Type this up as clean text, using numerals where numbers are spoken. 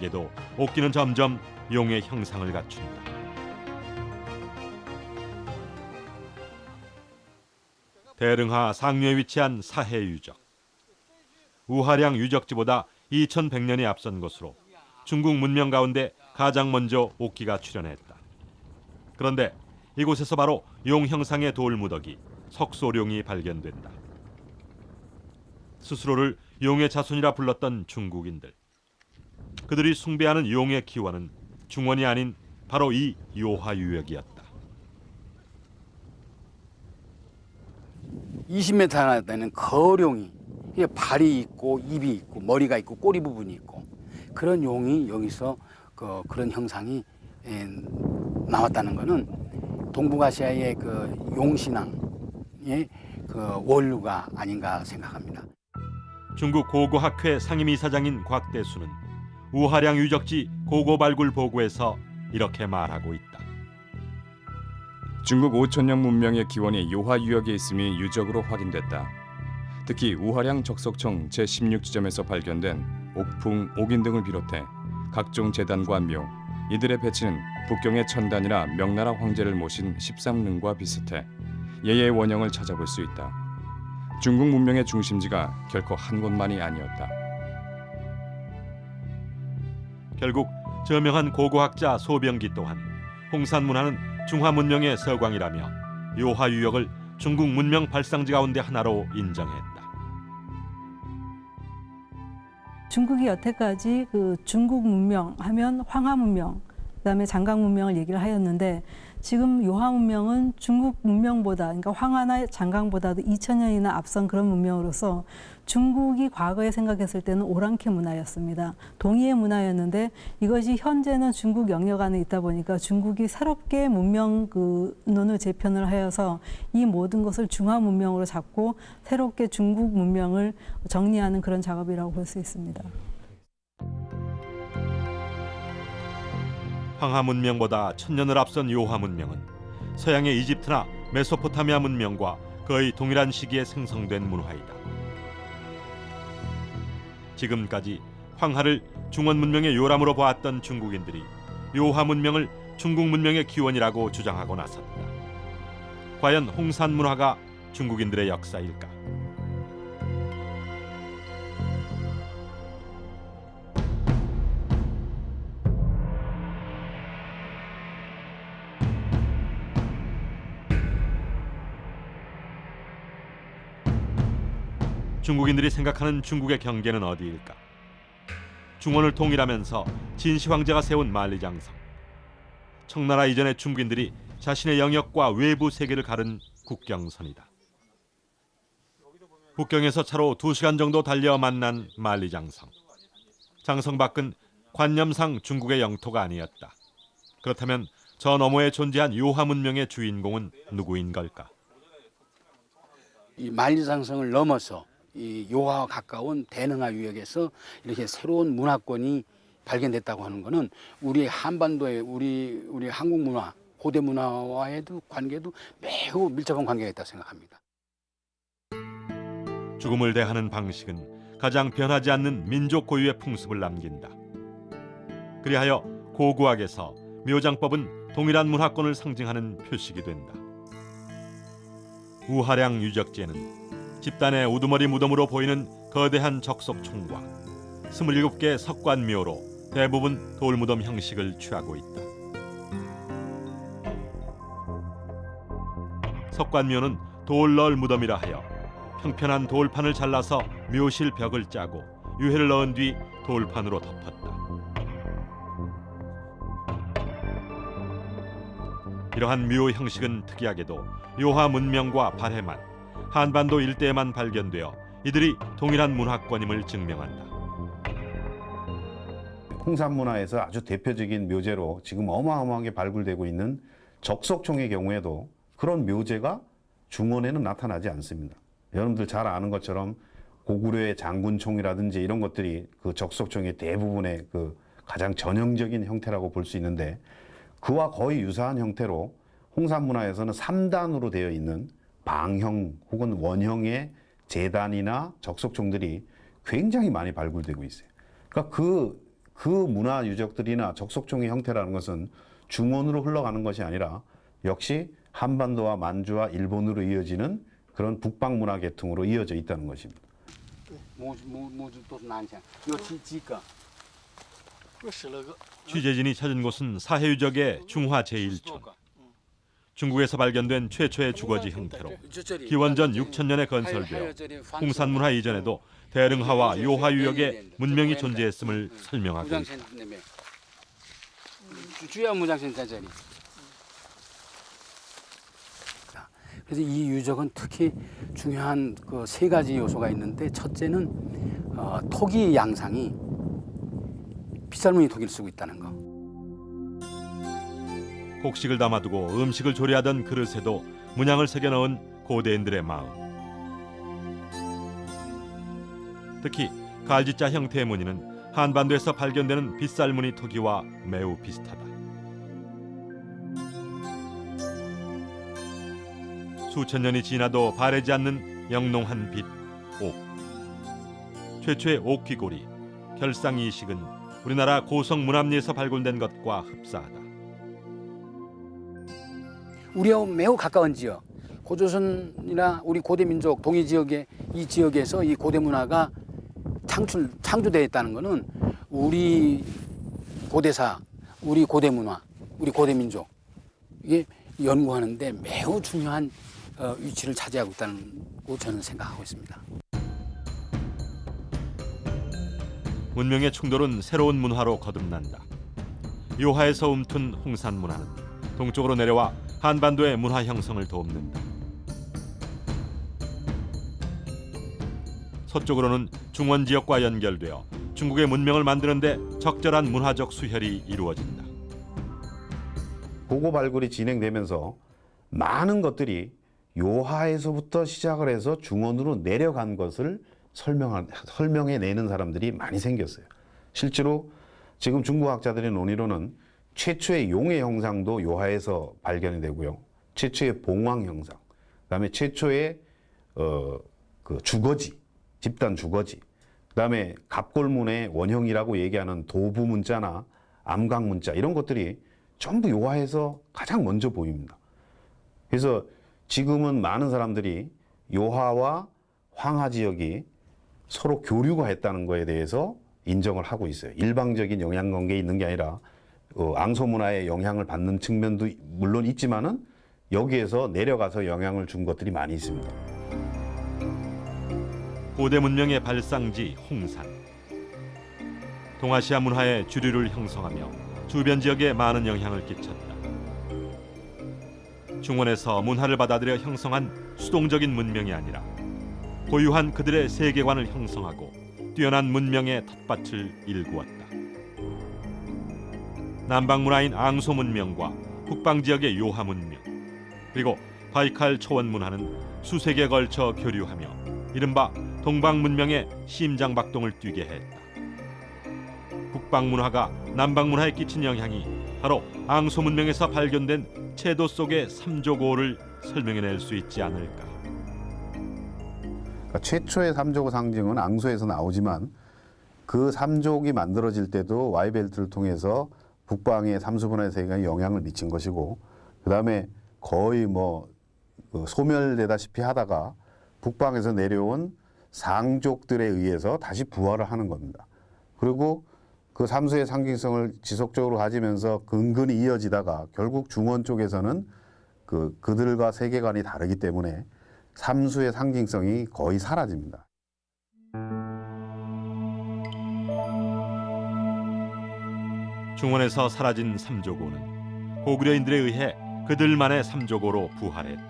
특이하게도 옥기는 점점 용의 형상을 갖춘다. 대릉하 상류에 위치한 사해 유적. 우하량 유적지보다 2100년이 앞선 것으로 중국 문명 가운데 가장 먼저 옥기가 출현했다. 그런데 이곳에서 바로 용 형상의 돌무더기 석소룡이 발견된다. 스스로를 용의 자손이라 불렀던 중국인들. 그들이 숭배하는 용의 기원은 중원이 아닌 바로 이 요하유역이었다. 20m나 되는 거룡이, 이게 발이 있고 입이 있고 머리가 있고 꼬리 부분이 있고 그런 용이 여기서 그런 형상이 나왔다는 것은 동북아시아의 그 용신앙의 그 원류가 아닌가 생각합니다. 중국 고고학회 상임이사장인 곽대수는 우하량 유적지 고고 발굴 보고에서 이렇게 말하고 있다. 중국 5000년 문명의 기원이 요하유역에 있음이 유적으로 확인됐다. 특히 우하량 적석청 제16지점에서 발견된 옥풍, 옥인 등을 비롯해 각종 제단과 묘, 이들의 배치는 북경의 천단이나 명나라 황제를 모신 13릉과 비슷해 예의 원형을 찾아볼 수 있다. 중국 문명의 중심지가 결코 한 곳만이 아니었다. 결국 저명한 고고학자 소병기 또한 홍산 문화는 중화 문명의 서광이라며 요하유역을 중국 문명 발상지 가운데 하나로 인정했다. 중국이 여태까지 그 중국 문명 하면 황하 문명, 그다음에 장강 문명을 얘기를 하였는데 지금 요하 문명은 중국 문명보다, 그러니까 황하나 장강보다도 2000년이나 앞선 그런 문명으로서 중국이 과거에 생각했을 때는 오랑캐 문화였습니다. 동이의 문화였는데 이것이 현재는 중국 영역 안에 있다 보니까 중국이 새롭게 문명 논을 재편을 하여서 이 모든 것을 중화 문명으로 잡고 새롭게 중국 문명을 정리하는 그런 작업이라고 볼 수 있습니다. 황하 문명보다 1000년을 앞선 요하 문명은 서양의 이집트나 메소포타미아 문명과 거의 동일한 시기에 생성된 문화이다. 지금까지 황하를 중원 문명의 요람으로 보았던 중국인들이 요하 문명을 중국 문명의 기원이라고 주장하고 나섰다. 과연 홍산 문화가 중국인들의 역사일까? 중국인들이 생각하는 중국의 경계는 어디일까? 중원을 통일하면서 진시 황제가 세운 만리장성. 청나라 이전의 중국인들이 자신의 영역과 외부 세계를 가른 국경선이다. 북경에서 차로 2시간 정도 달려 만난 만리장성. 장성 밖은 관념상 중국의 영토가 아니었다. 그렇다면 저 너머에 존재한 요하 문명의 주인공은 누구인 걸까? 이 만리장성을 넘어서 이 요하와 가까운 대릉하 유역에서 이렇게 새로운 문화권이 발견됐다고 하는 것은 우리 한반도의 우리 한국 문화, 고대 문화와의도 관계도 매우 밀접한 관계가 있다고 생각합니다. 죽음을 대하는 방식은 가장 변하지 않는 민족 고유의 풍습을 남긴다. 그리하여 고고학에서 묘장법은 동일한 문화권을 상징하는 표식이 된다. 우하량 유적지에는 집단의 우두머리 무덤으로 보이는 거대한 적석총과 27개의 석관묘로 대부분 돌무덤 형식을 취하고 있다. 석관묘는 돌널 무덤이라 하여 평편한 돌판을 잘라서 묘실 벽을 짜고 유해를 넣은 뒤 돌판으로 덮었다. 이러한 묘 형식은 특이하게도 요하 문명과 발해만 한반도 일대에만 발견되어 이들이 동일한 문화권임을 증명한다. 홍산 문화에서 아주 대표적인 묘제로 지금 어마어마하게 발굴되고 있는 적석총의 경우에도 그런 묘제가 중원에는 나타나지 않습니다. 여러분들 잘 아는 것처럼 고구려의 장군총이라든지 이런 것들이 그 적석총의 대부분의 그 가장 전형적인 형태라고 볼 수 있는데 그와 거의 유사한 형태로 홍산 문화에서는 3단으로 되어 있는 방형 혹은 원형의 제단이나 적석총들이 굉장히 많이 발굴되고 있어요. 그러니까 그 그 문화 유적들이나 적석총의 형태라는 것은 중원으로 흘러가는 것이 아니라 역시 한반도와 만주와 일본으로 이어지는 그런 북방 문화 계통으로 이어져 있다는 것입니다. 취재진이 찾은 곳은 사해유적의 중화 제1촌. 중국에서 발견된 최초의 주거지 형태로 기원전 6천년에 건설되어 홍산문화 이전에도 대릉하와 요하 유역에 문명이 존재했음을 설명하고 있다. 그래서 이 유적은 특히 중요한 그 세 가지 요소가 있는데 첫째는 토기 양상이 빗살무늬 토기를 쓰고 있다는 거. 곡식을 담아두고 음식을 조리하던 그릇에도 문양을 새겨 넣은 고대인들의 마음. 특히 갈지자 형태의 무늬는 한반도에서 발견되는 빗살무늬 토기와 매우 비슷하다. 수천 년이 지나도 바래지 않는 영롱한 빛, 옥. 최초의 옥귀고리, 결상이식은 우리나라 고성 문암리에서 발굴된 것과 흡사하다. 우리하고 매우 가까운 지역, 고조선이나 우리 고대 민족 동해 지역의 이 지역에서 이 고대 문화가 창조되어 있다는 것은 우리 고대사, 우리 고대 문화, 우리 고대 민족 이게 연구하는데 매우 중요한 위치를 차지하고 있다고 저는 생각하고 있습니다. 문명의 충돌은 새로운 문화로 거듭난다. 요하에서 움튼 홍산 문화는 동쪽으로 내려와 한반도의 문화 형성을 돕는다. 서쪽으로는 중원 지역과 연결되어 중국의 문명을 만드는 데 적절한 문화적 수혈이 이루어진다. 고고 발굴이 진행되면서 많은 것들이 요하에서부터 시작을 해서 중원으로 내려간 것을 설명해내는 사람들이 많이 생겼어요. 실제로 지금 중국 학자들의 논의로는 최초의 용의 형상도 요하에서 발견이 되고요. 최초의 봉황 형상, 그다음에 최초의 그 주거지, 집단 주거지, 그다음에 갑골문의 원형이라고 얘기하는 도부 문자나 암각 문자 이런 것들이 전부 요하에서 가장 먼저 보입니다. 그래서 지금은 많은 사람들이 요하와 황하 지역이 서로 교류가 했다는 것에 대해서 인정을 하고 있어요. 일방적인 영향관계에 있는 게 아니라 앙소 문화의 영향을 받는 측면도 물론 있지만은 여기에서 내려가서 영향을 준 것들이 많이 있습니다. 고대 문명의 발상지 홍산. 동아시아 문화의 주류를 형성하며 주변 지역에 많은 영향을 끼쳤다. 중원에서 문화를 받아들여 형성한 수동적인 문명이 아니라 고유한 그들의 세계관을 형성하고 뛰어난 문명의 텃밭을 일구었다. 남방 문화인 앙소 문명과 북방 지역의 요하 문명, 그리고 바이칼 초원 문화는 수세기에 걸쳐 교류하며 이른바 동방 문명의 심장박동을 뛰게 했다. 북방 문화가 남방 문화에 끼친 영향이 바로 앙소 문명에서 발견된 채도 속의 삼조고를 설명해낼 수 있지 않을까. 그러니까 최초의 삼조고 상징은 앙소에서 나오지만 그 삼족이 만들어질 때도 와이벨트를 통해서 북방의 삼수분화의 세계에 영향을 미친 것이고, 그 다음에 거의 소멸되다시피 하다가 북방에서 내려온 상족들에 의해서 다시 부활을 하는 겁니다. 그리고 그 삼수의 상징성을 지속적으로 가지면서 근근히 이어지다가 결국 중원 쪽에서는 그들과 세계관이 다르기 때문에 삼수의 상징성이 거의 사라집니다. 중원에서 사라진 삼조고는 고구려인들에 의해 그들만의 삼조고로 부활했다.